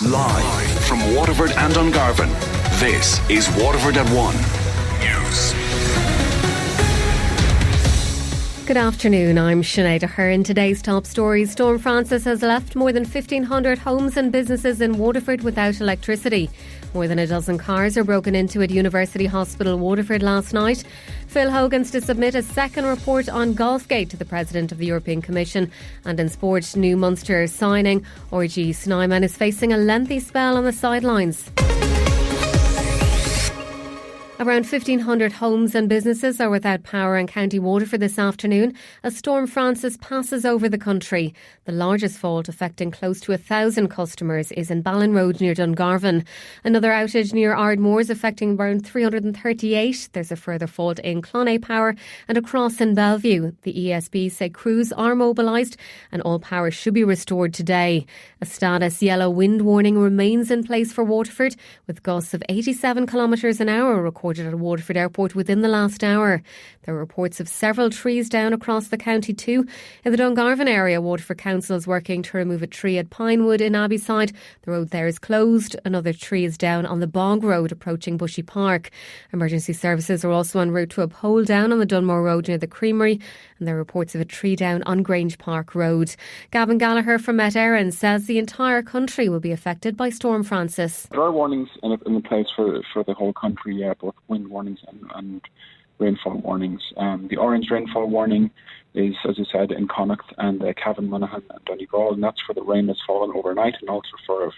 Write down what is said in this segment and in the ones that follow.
Live from Waterford and Dungarvan, this is Waterford at 1 News. Good afternoon, I'm Sinead Aherne. Today's top stories. Storm Francis has left more than 1,500 homes and businesses in Waterford without electricity. More than a dozen cars are broken into at University Hospital Waterford last night. Phil Hogan's to submit a second report on Golfgate to the President of the European Commission. And in sport, new Munster signing RG Snyman is facing a lengthy spell on the sidelines. Around 1,500 homes and businesses are without power in County Waterford this afternoon as Storm Francis passes over the country. The largest fault affecting close to 1,000 customers is in Ballin Road near Dungarvan. Another outage near Ardmoors affecting around 338. There's a further fault in Clonea Power and across in Bellevue. The ESB say crews are mobilised and all power should be restored today. A status yellow wind warning remains in place for Waterford with gusts of 87 kilometres an hour recorded at Waterford Airport within the last hour. There are reports of several trees down across the county too. In the Dungarvan area, Waterford Council is working to remove a tree at Pinewood in Abbeyside. The road there is closed. Another tree is down on the Bog Road approaching Bushy Park. Emergency services are also en route to a pole down on the Dunmore Road near the Creamery, and there are reports of a tree down on Grange Park Road. Gavin Gallagher from Met Éireann says the entire country will be affected by Storm Francis. There are warnings in place for the whole country, both wind warnings and rainfall warnings. The orange rainfall warning is, as I said, in Connacht and Cavan, Monaghan and Donegal, and that's for the rain that's fallen overnight and also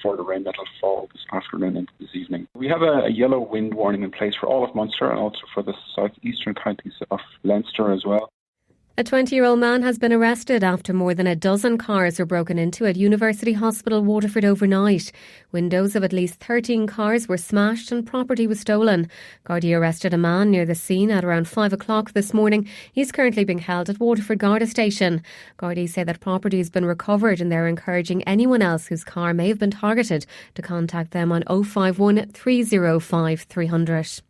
for the rain that will fall this afternoon into this evening. We have a yellow wind warning in place for all of Munster and also for the southeastern counties of Leinster as well. A 20-year-old man has been arrested after more than a dozen cars were broken into at University Hospital Waterford overnight. Windows of at least 13 cars were smashed and property was stolen. Gardaí arrested a man near the scene at around 5 o'clock this morning. He's currently being held at Waterford Garda Station. Gardaí say that property has been recovered and they're encouraging anyone else whose car may have been targeted to contact them on 051 305 300.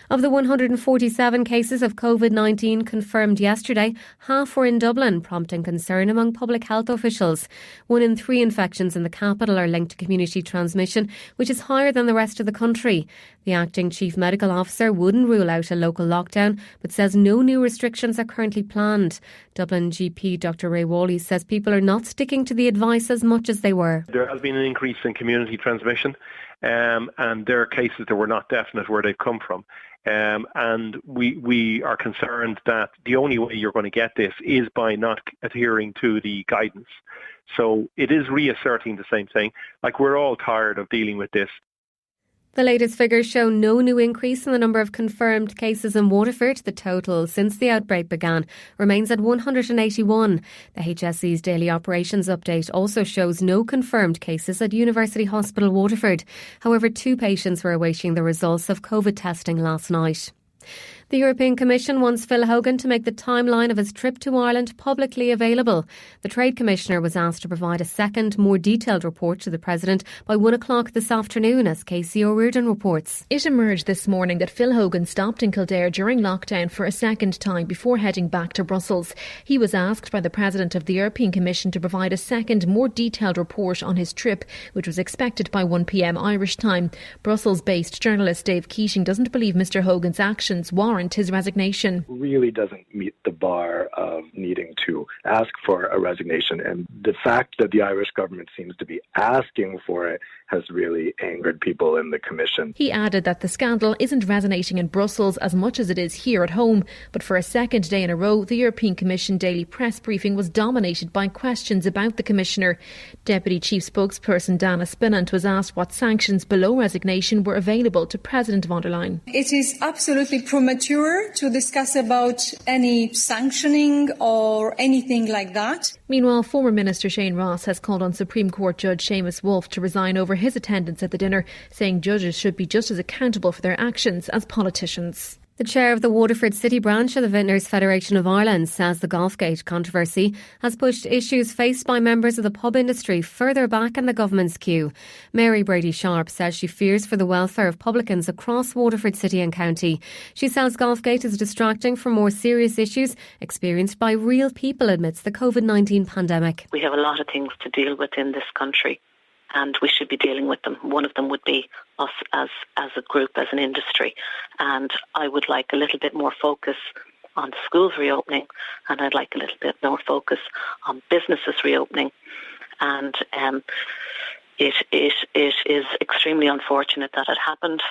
Of the 147 cases of COVID-19 confirmed yesterday, half were in Dublin, prompting concern among public health officials. 1 in 3 infections in the capital are linked to community transmission, which is higher than the rest of the country. The acting chief medical officer wouldn't rule out a local lockdown, but says no new restrictions are currently planned. Dublin GP Dr Ray Wally says people are not sticking to the advice as much as they were. There has been an increase in community transmission, and there are cases that were not definite where they've come from. And we are concerned that the only way you're going to get this is by not adhering to the guidance. So it is reasserting the same thing. Like, we're all tired of dealing with this. The latest figures show no new increase in the number of confirmed cases in Waterford. The total since the outbreak began remains at 181. The HSE's daily operations update also shows no confirmed cases at University Hospital Waterford. However, 2 patients were awaiting the results of COVID testing last night. The European Commission wants Phil Hogan to make the timeline of his trip to Ireland publicly available. The Trade Commissioner was asked to provide a second, more detailed report to the President by 1 o'clock this afternoon, as Casey O'Riordan reports. It emerged this morning that Phil Hogan stopped in Kildare during lockdown for a second time before heading back to Brussels. He was asked by the President of the European Commission to provide a second, more detailed report on his trip, which was expected by 1 p.m. Irish time. Brussels-based journalist Dave Keating doesn't believe Mr Hogan's actions warrant his resignation. Really doesn't meet the bar of needing to ask for a resignation, and the fact that the Irish government seems to be asking for it has really angered people in the Commission. He added that the scandal isn't resonating in Brussels as much as it is here at home, but for a second day in a row, the European Commission daily press briefing was dominated by questions about the Commissioner. Deputy Chief Spokesperson Dana Spinnant was asked what sanctions below resignation were available to President von der Leyen. It is absolutely premature to discuss about any sanctioning or anything like that. Meanwhile, former Minister Shane Ross has called on Supreme Court Judge Seamus Wolfe to resign over his attendance at the dinner, saying judges should be just as accountable for their actions as politicians. The chair of the Waterford City branch of the Vintners Federation of Ireland says the Golfgate controversy has pushed issues faced by members of the pub industry further back in the government's queue. Mary Brady-Sharp says she fears for the welfare of publicans across Waterford City and County. She says Golfgate is distracting from more serious issues experienced by real people amidst the COVID-19 pandemic. We have a lot of things to deal with in this country. and we should be dealing with them. One of them would be us as a group, as an industry. And I would like a little bit more focus on schools reopening, and I'd like a little bit more focus on businesses reopening. And it is extremely unfortunate that it happened,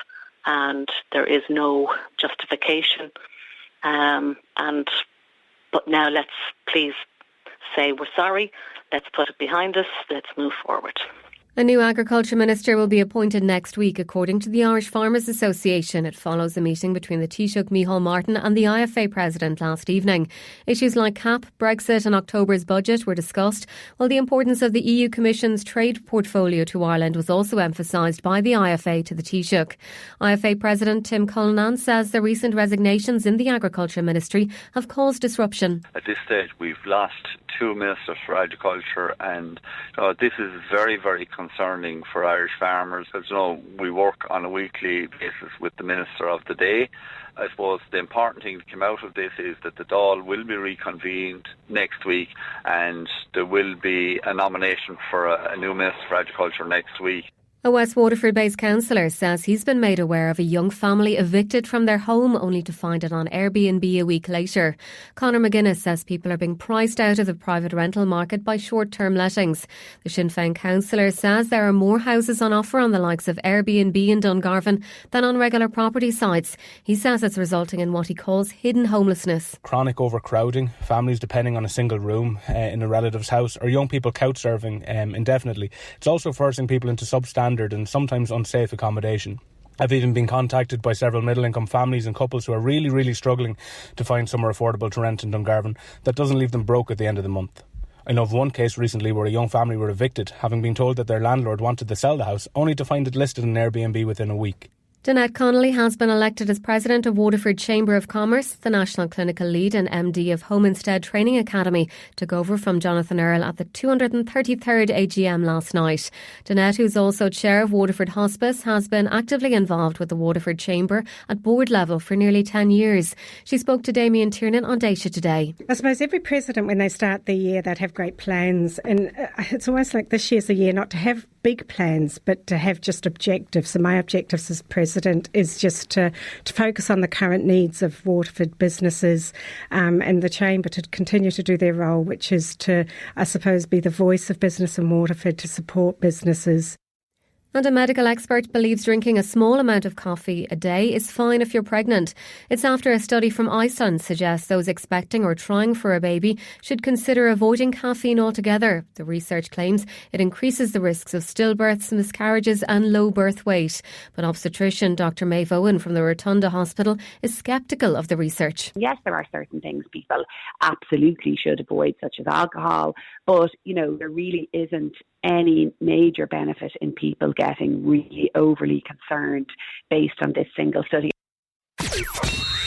and there is no justification. But now let's please say we're sorry. Let's put it behind us. Let's move forward. A new Agriculture Minister will be appointed next week, according to the Irish Farmers Association. It follows a meeting between the Taoiseach Micheál Martin and the IFA President last evening. Issues like CAP, Brexit and October's budget were discussed, while the importance of the EU Commission's trade portfolio to Ireland was also emphasised by the IFA to the Taoiseach. IFA President Tim Cullinan says the recent resignations in the Agriculture Ministry have caused disruption. At this stage, we've lost two ministers for agriculture, and this is very, very concerning for Irish farmers. As you know, we work on a weekly basis with the Minister of the day. I suppose the important thing to come out of this is that the Dáil will be reconvened next week, and there will be a nomination for a new Minister for Agriculture next week. A West Waterford-based councillor says he's been made aware of a young family evicted from their home only to find it on Airbnb a week later. Conor McGuinness says people are being priced out of the private rental market by short-term lettings. The Sinn Féin councillor says there are more houses on offer on the likes of Airbnb in Dungarvan than on regular property sites. He says it's resulting in what he calls hidden homelessness. Chronic overcrowding, families depending on a single room in a relative's house, or young people couch serving indefinitely. It's also forcing people into substandard and sometimes unsafe accommodation. I've even been contacted by several middle-income families and couples who are really, really struggling to find somewhere affordable to rent in Dungarvan that doesn't leave them broke at the end of the month. I know of one case recently where a young family were evicted, having been told that their landlord wanted to sell the house, only to find it listed on Airbnb within a week. Danette Connolly has been elected as President of Waterford Chamber of Commerce. The National Clinical Lead and MD of Home Instead Training Academy took over from Jonathan Earl at the 233rd AGM last night. Danette, who's also Chair of Waterford Hospice, has been actively involved with the Waterford Chamber at board level for nearly 10 years. She spoke to Damien Tiernan on Daisha today. I suppose every president, when they start the year, they'd have great plans. And it's almost like this year's the year not to have big plans, but to have just objectives. And my objectives as President is just to focus on the current needs of Waterford businesses and the Chamber to continue to do their role, which is to, I suppose, be the voice of business in Waterford, to support businesses. And a medical expert believes drinking a small amount of coffee a day is fine if you're pregnant. It's after a study from Iceland suggests those expecting or trying for a baby should consider avoiding caffeine altogether. The research claims it increases the risks of stillbirths, miscarriages and low birth weight. But obstetrician Dr Maeve Owen from the Rotunda Hospital is sceptical of the research. Yes, there are certain things people absolutely should avoid, such as alcohol, but, there really isn't any major benefit in people getting really overly concerned based on this single study.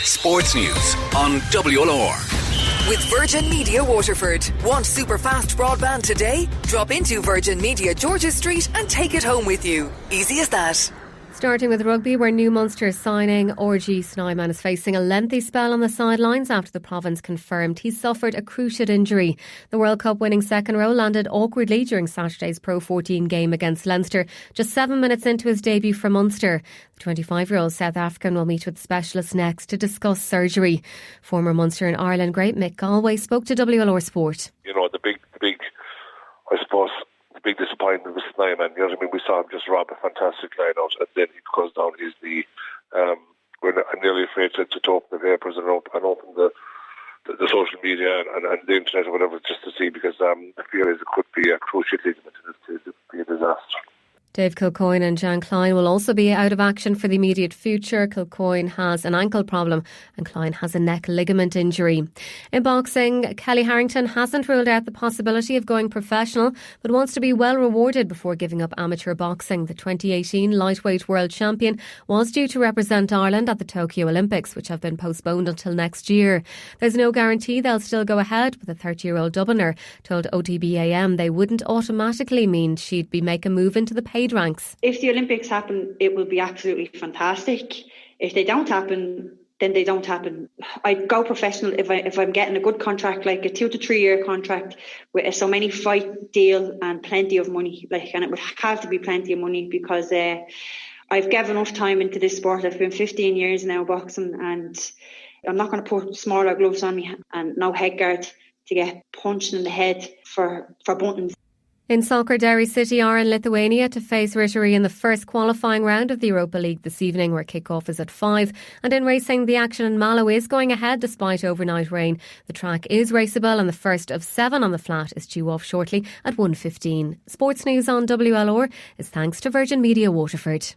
Sports News on WLR. With Virgin Media Waterford. Want super fast broadband today? Drop into Virgin Media George's Street and take it home with you. Easy as that. Starting with rugby, where new Munster signing RG Snyman is facing a lengthy spell on the sidelines after the province confirmed he suffered a cruciate injury. The World Cup winning second row landed awkwardly during Saturday's Pro 14 game against Leinster, just 7 minutes into his debut for Munster. The 25-year-old South African will meet with specialists next to discuss surgery. Former Munster and Ireland great Mick Galway spoke to WLR Sport. The big, I suppose, big disappointment with Snyman. We saw him just rob a fantastic line out, and then he goes down his knee. I'm nearly afraid to open the papers and open the social media and the internet or whatever, just to see, because I feel it could be a crucial ligament and it could be a disaster. Dave Kilcoyne and Jan Klein will also be out of action for the immediate future. Kilcoyne has an ankle problem and Klein has a neck ligament injury. In boxing, Kelly Harrington hasn't ruled out the possibility of going professional, but wants to be well rewarded before giving up amateur boxing. The 2018 lightweight world champion was due to represent Ireland at the Tokyo Olympics, which have been postponed until next year. There's no guarantee they'll still go ahead, but the 30-year-old Dubliner told OTBAM they wouldn't automatically mean she'd make a move into the paid ranks. If the Olympics happen, it will be absolutely fantastic. If they don't happen, then they don't happen. I'd go professional if I'm getting a good contract, like a 2 to 3 year contract with a so many fight deal and plenty of money, and it would have to be plenty of money, because I've given enough time into this sport. I've been 15 years now boxing, and I'm not going to put smaller gloves on me and no head guard to get punched in the head for buttons. In soccer, Derry City are in Lithuania to face Rittery in the first qualifying round of the Europa League this evening, where kick-off is at 5. And in racing, the action in Mallow is going ahead despite overnight rain. The track is raceable and the first of 7 on the flat is due off shortly at 1:15. Sports news on WLR is thanks to Virgin Media Waterford.